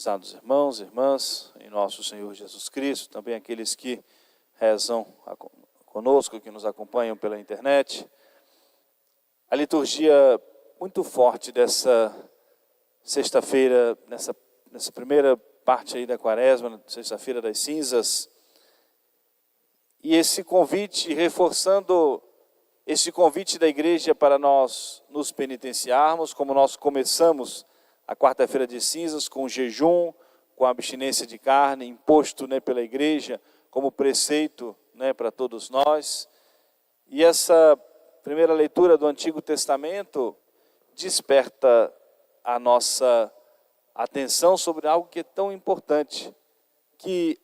Prezados irmãos e irmãs, em nosso Senhor Jesus Cristo, também aqueles que rezam conosco, que nos acompanham pela internet. A liturgia muito forte dessa sexta-feira, nessa primeira parte aí da quaresma, sexta-feira das cinzas, e esse convite, reforçando esse convite da igreja para nós nos penitenciarmos, como nós começamos a quarta-feira de cinzas com o jejum, com a abstinência de carne, imposto pela igreja como preceito para todos nós. E essa primeira leitura do Antigo Testamento desperta a nossa atenção sobre algo que é tão importante, que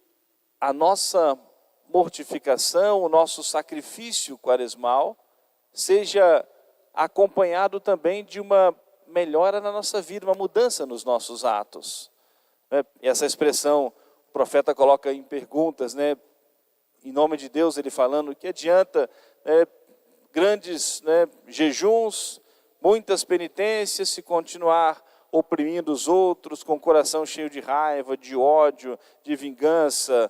a nossa mortificação, o nosso sacrifício quaresmal, seja acompanhado também de uma melhora na nossa vida, uma mudança nos nossos atos. E essa expressão o profeta coloca em perguntas, em nome de Deus, ele falando que adianta grandes jejuns, muitas penitências, se continuar oprimindo os outros, com o coração cheio de raiva, de ódio, de vingança,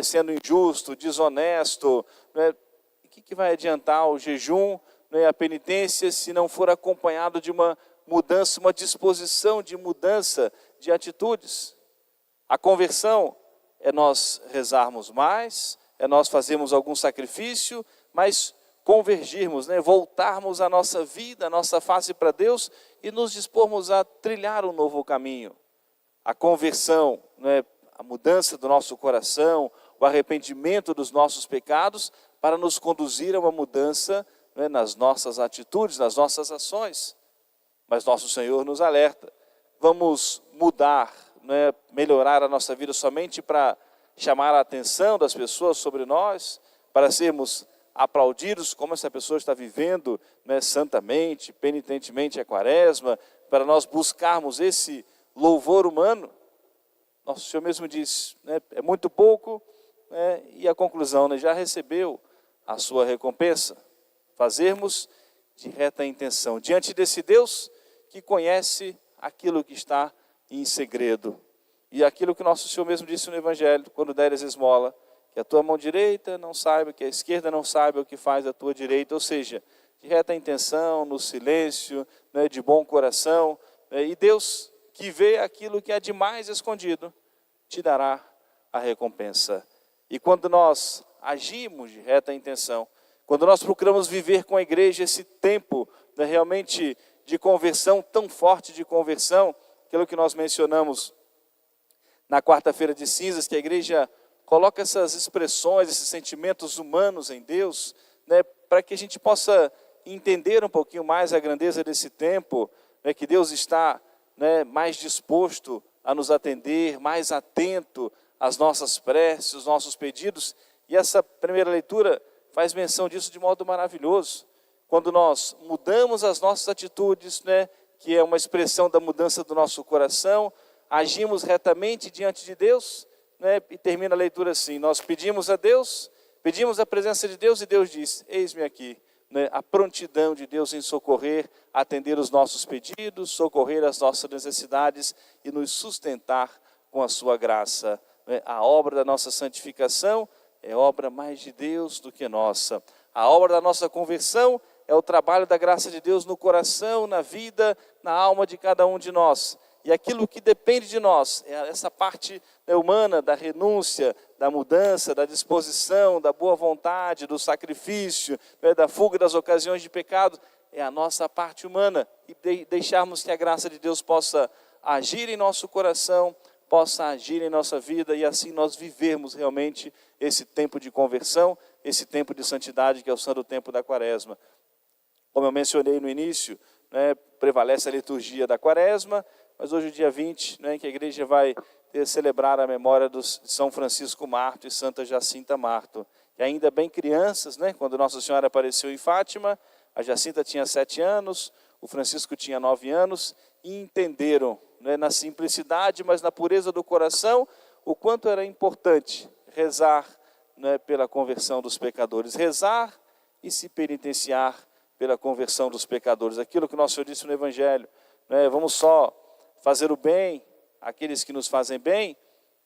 sendo injusto, desonesto. O que vai adiantar o jejum, a penitência, se não for acompanhado de uma mudança, uma disposição de mudança de atitudes? A conversão é nós rezarmos mais, é nós fazermos algum sacrifício, mas convergirmos, voltarmos a nossa vida, a nossa face para Deus e nos dispormos a trilhar um novo caminho. A conversão, a mudança do nosso coração, o arrependimento dos nossos pecados, para nos conduzir a uma mudança nas nossas atitudes, nas nossas ações. Mas nosso Senhor nos alerta, vamos mudar, melhorar a nossa vida somente para chamar a atenção das pessoas sobre nós, para sermos aplaudidos como essa pessoa está vivendo santamente, penitentemente a quaresma, para nós buscarmos esse louvor humano. Nosso Senhor mesmo diz, é muito pouco, e a conclusão, já recebeu a sua recompensa. Fazermos de reta intenção, diante desse Deus que conhece aquilo que está em segredo. E aquilo que nosso Senhor mesmo disse no Evangelho, quando deres esmola, que a tua mão direita não saiba, que a esquerda não saiba o que faz a tua direita, ou seja, de reta intenção, no silêncio, de bom coração, e Deus, que vê aquilo que é de mais escondido, te dará a recompensa. E quando nós agimos de reta intenção, quando nós procuramos viver com a igreja esse tempo realmente de conversão, tão forte de conversão, aquilo que nós mencionamos na quarta-feira de cinzas, que a igreja coloca essas expressões, esses sentimentos humanos em Deus, para que a gente possa entender um pouquinho mais a grandeza desse tempo, que Deus está mais disposto a nos atender, mais atento às nossas preces, aos nossos pedidos. E essa primeira leitura faz menção disso de modo maravilhoso. Quando nós mudamos as nossas atitudes, que é uma expressão da mudança do nosso coração, agimos retamente diante de Deus, e termina a leitura assim: nós pedimos a Deus, pedimos a presença de Deus e Deus diz, eis-me aqui. A prontidão de Deus em socorrer, atender os nossos pedidos, socorrer as nossas necessidades e nos sustentar com a sua graça. A obra da nossa santificação é obra mais de Deus do que nossa. A obra da nossa conversão é o trabalho da graça de Deus no coração, na vida, na alma de cada um de nós. E aquilo que depende de nós, é essa parte humana, da renúncia, da mudança, da disposição, da boa vontade, do sacrifício, da fuga das ocasiões de pecado, é a nossa parte humana. E deixarmos que a graça de Deus possa agir em nosso coração, possa agir em nossa vida, e assim nós vivermos realmente esse tempo de conversão, esse tempo de santidade, que é o santo tempo da quaresma. Como eu mencionei no início, prevalece a liturgia da quaresma, mas hoje é o dia 20, que a igreja vai celebrar a memória de São Francisco Marto e Santa Jacinta Marto. E ainda bem crianças, quando Nossa Senhora apareceu em Fátima, a Jacinta tinha 7 anos, o Francisco tinha 9 anos, e entenderam, na simplicidade, mas na pureza do coração, o quanto era importante rezar pela conversão dos pecadores, rezar e se penitenciar pela conversão dos pecadores. Aquilo que o nosso Senhor disse no Evangelho, vamos só fazer o bem, àqueles que nos fazem bem,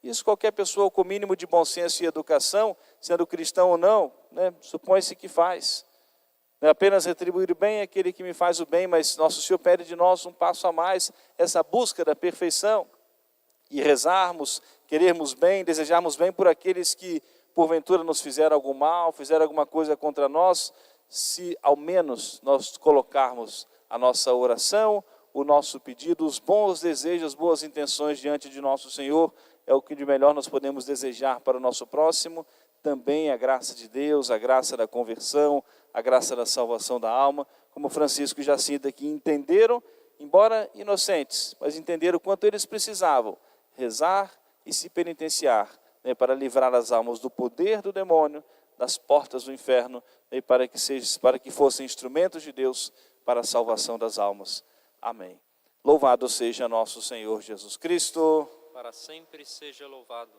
isso qualquer pessoa com o mínimo de bom senso e educação, sendo cristão ou não, né, supõe-se que faz. Não é apenas retribuir o bem àquele que me faz o bem, mas nosso Senhor pede de nós um passo a mais, essa busca da perfeição. E rezarmos, querermos bem, desejarmos bem por aqueles que porventura nos fizeram algum mal, fizeram alguma coisa contra nós, se ao menos nós colocarmos a nossa oração, o nosso pedido, os bons desejos, as boas intenções diante de nosso Senhor, é o que de melhor nós podemos desejar para o nosso próximo, também a graça de Deus, a graça da conversão, a graça da salvação da alma, como Francisco e Jacinta que entenderam, embora inocentes, mas entenderam o quanto eles precisavam rezar e se penitenciar, né, para livrar as almas do poder do demônio, das portas do inferno, né, para que fossem instrumentos de Deus para a salvação das almas. Amém. Louvado seja nosso Senhor Jesus Cristo. Para sempre seja louvado.